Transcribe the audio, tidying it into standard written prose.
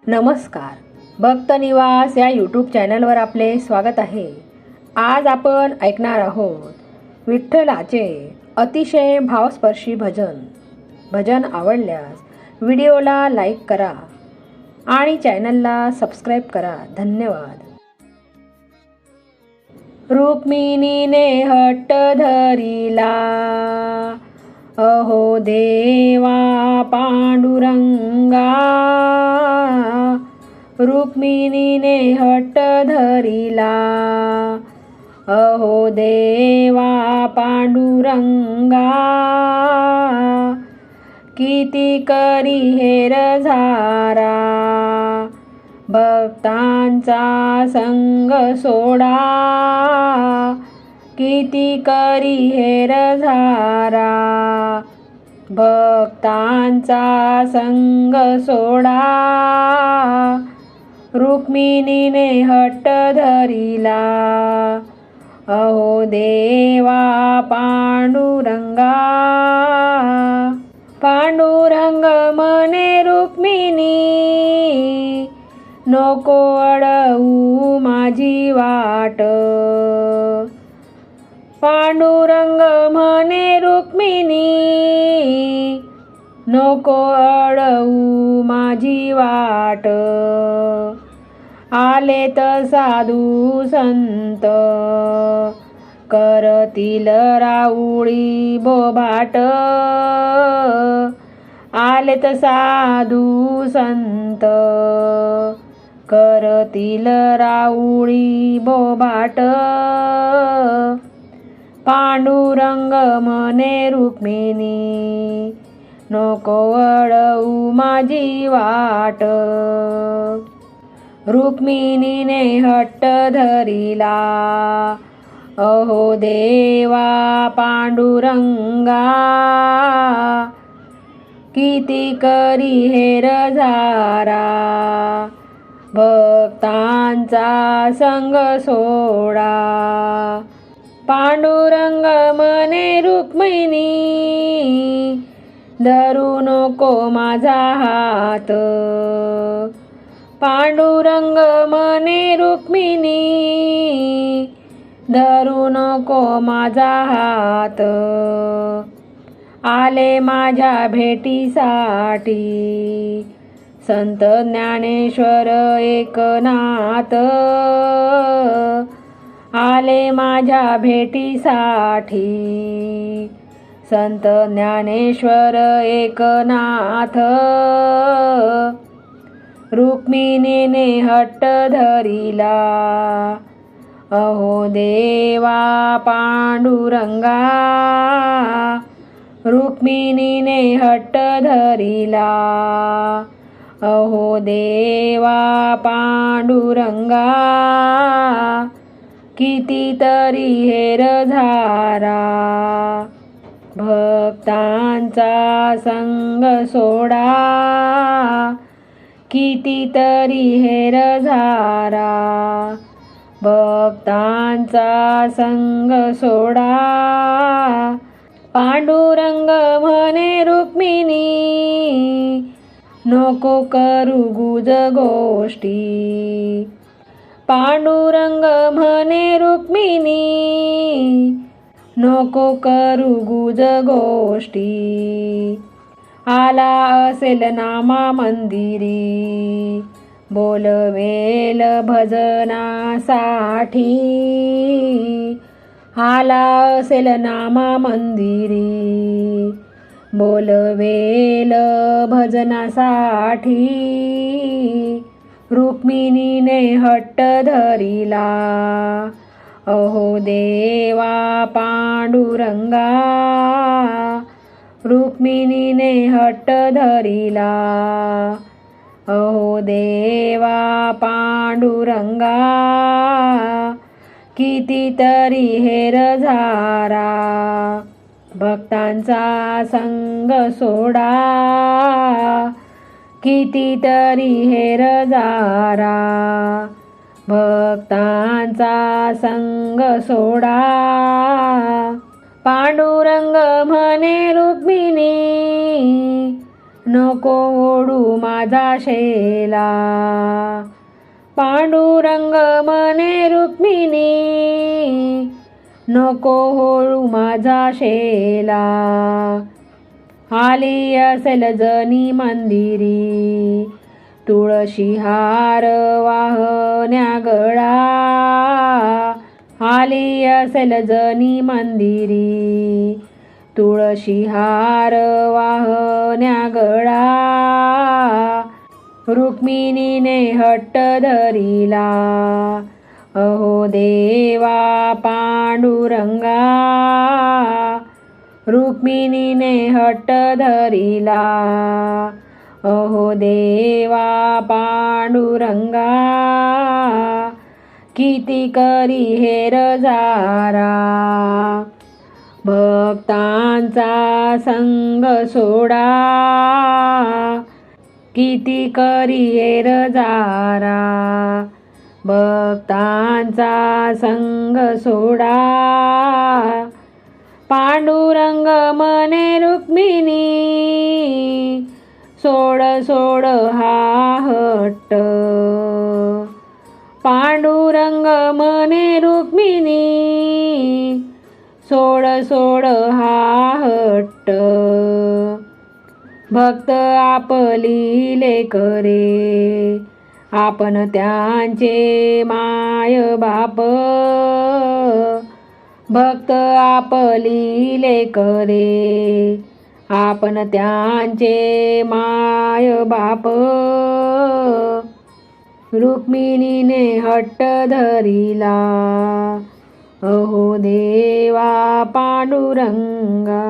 नमस्कार. भक्त निवास या यूट्यूब चॅनलवर आपले स्वागत आहे. आज आपण ऐकणार आहोत विठ्ठलाचे अतिशय भावस्पर्शी भजन. भजन आवडल्यास व्हिडिओला लाईक करा आणि चॅनलला सबस्क्राईब करा. धन्यवाद. रुक्मिणीने हट्ट धरिला, अहो देवा पांडुरंगा. रुक्मिणीने हट्ट धरिला, अहो देवा पांडुरंगा. किती करी हेर झारा, भक्तांचा संग सोडा. किती करी हेर झारा, भक्तांचा संग सोडा. रुक्मिणीने हट्ट धरिला, अहो देवा पांडुरंगा. पांडुरंग म्हणे रुक्मिणी, नको अडवू माझी वाट. पांडुरंग म्हणे रुक्मिणी, नको अडवू माझी वाट. आलेत साधू संत, करतील राऊळी बोभाट. आलेत साधू संत, करतील राऊळी बोभाट. पांडुरंग म्हणे रुक्मिणी, नको अडवू माझी वाट. रुक्मिणीने हट्ट धरिला, अहो देवा पांडुरंगा. किती करी हेर झारा, भक्तांचा संग सोडा. पांडुरंग म्हणे रुक्मिणी, धरू नको माझा हात. पांडुरंग म्हणे रुक्मिणी, धरू नको माझा हात. आले माझ्या भेटीसाठी, संत ज्ञानेश्वर एकनाथ. आले माझ्या भेटीसाठी, संत ज्ञानेश्वर एकनाथ. रुक्मिणीने हट्ट धरिला, अहो देवा पांडुरंगा. रुक्मिणीने हट्ट धरिला, अहो देवा पांडुरंगा. कितीतरी हेर झारा, भक्तांचा संग सोडा. कितीतरी हेर झारा, भक्तांचा संग सोडा. पांडुरंग म्हणे रुक्मिणी, नको करू गुज गोष्टी. पांडुरंग म्हणे रुक्मिणी, नको करू गुज गोष्टी. आला असेल नामा मंदिरी, बोलवेल भजनासाठी. आला असेल नामा मंदिरी, बोलवेल भजनासाठी. रुक्मिणीने हट्ट धरिला, अहो देवा पांडुरंगा. रुक्मिणीने हट्ट धरिला, अहो देवा पांडुरंगा. कितीतरी हेर झारा, भक्तांचा संग सोडा. कितीतरी हेर झारा, भक्तांचा संग सोडा. पांडुरंग म्हणे रुक्मिणी, नको ओढू माझा शेला. पांडुरंग म्हणे रुक्मिणी, नको ओढू माझा शेला. आली असेल जनी मंदिरी, तुळशी हार वाहण्या गळा. आली असेल जनी मंदिरी, तुळशी हार वाहण्या गळा. रुक्मिणीने हट्ट धरिला, अहो देवा पांडुरंगा. रुक्मिणीने हट्ट धरिला, अहो देवा पांडुरंगा. किती करी हेर जारा, भक्तांचा संग सोडा. किती करी हेर जारा, भक्तांचा संग सोडा. पांडुरंग म्हणे रुक्मिणी, सोड सोड हा हट्ट. पांडुरंग म्हणे रुक्मिणी, सोड सोड हा हट्ट. भक्त आपली लेकरे, आपण त्यांचे माय बाप. भक्त आपली लेकरे, आपण त्यांचे माय बाप. रुक्मिणीने हट्ट धरिला, अहो देवा पांडुरंगा.